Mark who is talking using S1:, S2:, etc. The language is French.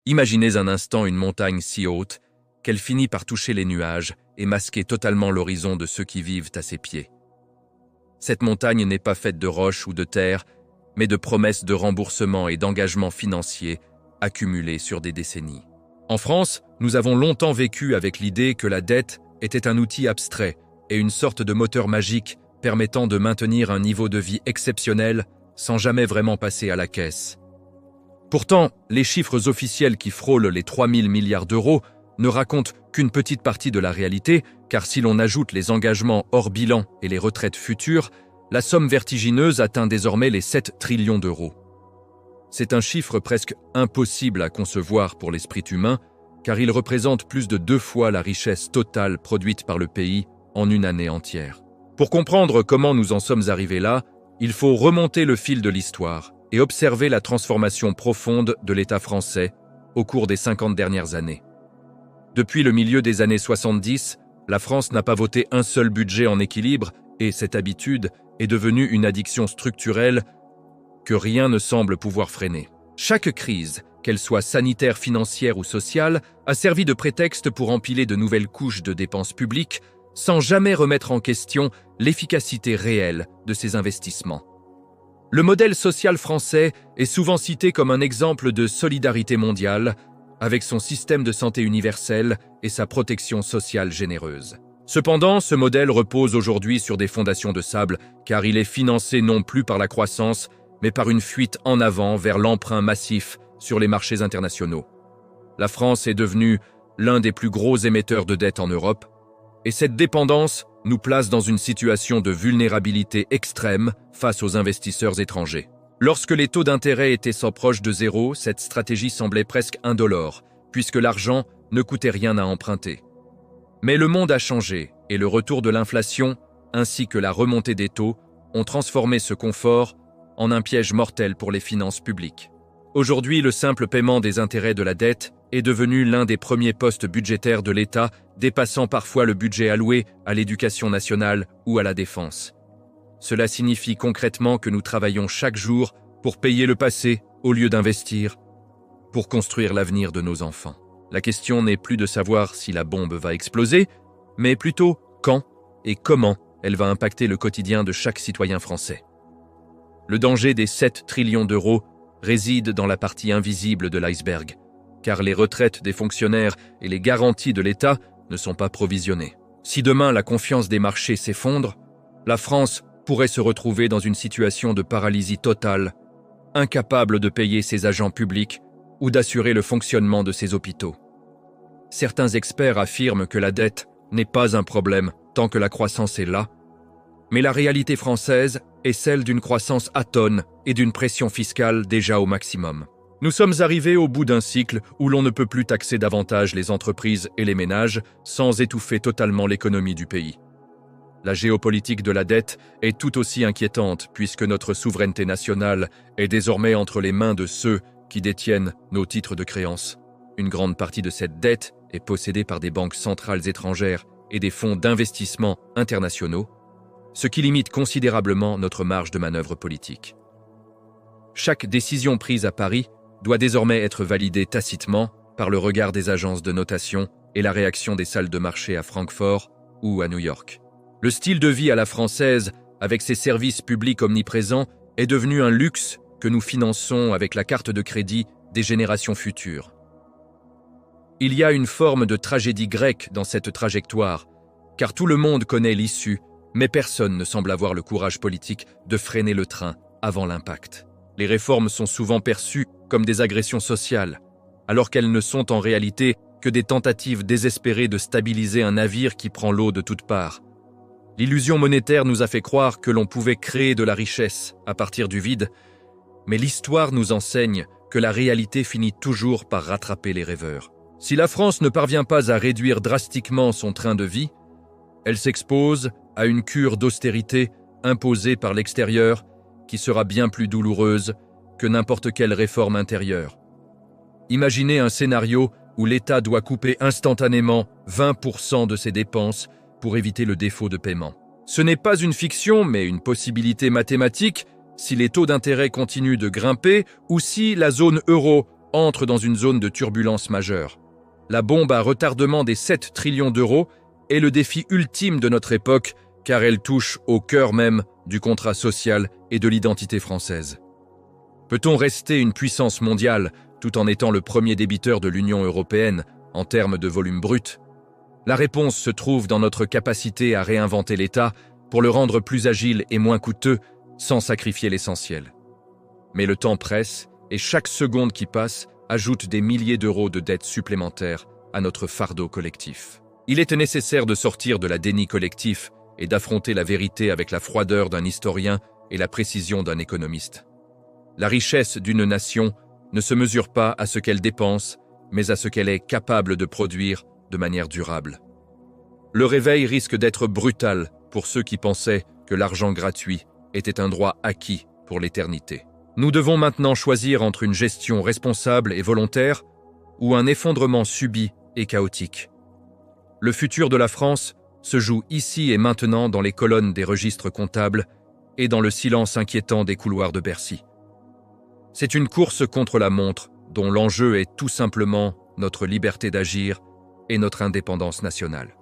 S1: Imaginez un instant une montagne si haute qu'elle finit par toucher les nuages et masquer totalement l'horizon de ceux qui vivent à ses pieds. Cette montagne n'est pas faite de roches ou de terre, mais de promesses de remboursement et d'engagements financiers accumulés sur des décennies. En France, nous avons longtemps vécu avec l'idée que la dette était un outil abstrait et une sorte de moteur magique permettant de maintenir un niveau de vie exceptionnel sans jamais vraiment passer à la caisse. Pourtant, les chiffres officiels qui frôlent les 3 000 milliards d'euros ne racontent qu'une petite partie de la réalité, car si l'on ajoute les engagements hors bilan et les retraites futures, la somme vertigineuse atteint désormais les 7 trillions d'euros. C'est un chiffre presque impossible à concevoir pour l'esprit humain, car il représente plus de 2 fois la richesse totale produite par le pays en une année entière. Pour comprendre comment nous en sommes arrivés là, il faut remonter le fil de l'histoire et observer la transformation profonde de l'État français au cours des 50 dernières années. Depuis le milieu des années 70, la France n'a pas voté un seul budget en équilibre et cette habitude est devenue une addiction structurelle que rien ne semble pouvoir freiner. Chaque crise, qu'elle soit sanitaire, financière ou sociale, a servi de prétexte pour empiler de nouvelles couches de dépenses publiques sans jamais remettre en question l'efficacité réelle de ces investissements. Le modèle social français est souvent cité comme un exemple de solidarité mondiale, avec son système de santé universel et sa protection sociale généreuse. Cependant, ce modèle repose aujourd'hui sur des fondations de sable, car il est financé non plus par la croissance, mais par une fuite en avant vers l'emprunt massif sur les marchés internationaux. La France est devenue l'un des plus gros émetteurs de dette en Europe, et cette dépendance nous place dans une situation de vulnérabilité extrême face aux investisseurs étrangers. Lorsque les taux d'intérêt étaient sans proche de zéro, cette stratégie semblait presque indolore, puisque l'argent ne coûtait rien à emprunter. Mais le monde a changé, et le retour de l'inflation, ainsi que la remontée des taux, ont transformé ce confort en un piège mortel pour les finances publiques. Aujourd'hui, le simple paiement des intérêts de la dette est devenu l'un des premiers postes budgétaires de l'État, dépassant parfois le budget alloué à l'éducation nationale ou à la défense. Cela signifie concrètement que nous travaillons chaque jour pour payer le passé au lieu d'investir, pour construire l'avenir de nos enfants. La question n'est plus de savoir si la bombe va exploser, mais plutôt quand et comment elle va impacter le quotidien de chaque citoyen français. Le danger des 7 trillions d'euros réside dans la partie invisible de l'iceberg, car les retraites des fonctionnaires et les garanties de l'État ne sont pas provisionnées. Si demain la confiance des marchés s'effondre, la France pourrait se retrouver dans une situation de paralysie totale, incapable de payer ses agents publics ou d'assurer le fonctionnement de ses hôpitaux. Certains experts affirment que la dette n'est pas un problème tant que la croissance est là, mais la réalité française est celle d'une croissance atone et d'une pression fiscale déjà au maximum. Nous sommes arrivés au bout d'un cycle où l'on ne peut plus taxer davantage les entreprises et les ménages sans étouffer totalement l'économie du pays. La géopolitique de la dette est tout aussi inquiétante puisque notre souveraineté nationale est désormais entre les mains de ceux qui détiennent nos titres de créance. Une grande partie de cette dette est possédée par des banques centrales étrangères et des fonds d'investissement internationaux, ce qui limite considérablement notre marge de manœuvre politique. Chaque décision prise à Paris doit désormais être validée tacitement par le regard des agences de notation et la réaction des salles de marché à Francfort ou à New York. Le style de vie à la française, avec ses services publics omniprésents, est devenu un luxe que nous finançons avec la carte de crédit des générations futures. Il y a une forme de tragédie grecque dans cette trajectoire, car tout le monde connaît l'issue, mais personne ne semble avoir le courage politique de freiner le train avant l'impact. Les réformes sont souvent perçues comme des agressions sociales, alors qu'elles ne sont en réalité que des tentatives désespérées de stabiliser un navire qui prend l'eau de toutes parts. L'illusion monétaire nous a fait croire que l'on pouvait créer de la richesse à partir du vide, mais l'histoire nous enseigne que la réalité finit toujours par rattraper les rêveurs. Si la France ne parvient pas à réduire drastiquement son train de vie, elle s'expose à une cure d'austérité imposée par l'extérieur qui sera bien plus douloureuse que n'importe quelle réforme intérieure. Imaginez un scénario où l'État doit couper instantanément 20% de ses dépenses pour éviter le défaut de paiement. Ce n'est pas une fiction, mais une possibilité mathématique si les taux d'intérêt continuent de grimper ou si la zone euro entre dans une zone de turbulence majeure. La bombe à retardement des 7 trillions d'euros est le défi ultime de notre époque, car elle touche au cœur même du contrat social et de l'identité française. Peut-on rester une puissance mondiale tout en étant le premier débiteur de l'Union européenne en termes de volume brut? La réponse se trouve dans notre capacité à réinventer l'État pour le rendre plus agile et moins coûteux sans sacrifier l'essentiel. Mais le temps presse et chaque seconde qui passe ajoute des milliers d'euros de dettes supplémentaires à notre fardeau collectif. Il était nécessaire de sortir de la déni collectif et d'affronter la vérité avec la froideur d'un historien et la précision d'un économiste. La richesse d'une nation ne se mesure pas à ce qu'elle dépense, mais à ce qu'elle est capable de produire de manière durable. Le réveil risque d'être brutal pour ceux qui pensaient que l'argent gratuit était un droit acquis pour l'éternité. Nous devons maintenant choisir entre une gestion responsable et volontaire ou un effondrement subi et chaotique. Le futur de la France se joue ici et maintenant dans les colonnes des registres comptables et dans le silence inquiétant des couloirs de Bercy. C'est une course contre la montre dont l'enjeu est tout simplement notre liberté d'agir et notre indépendance nationale.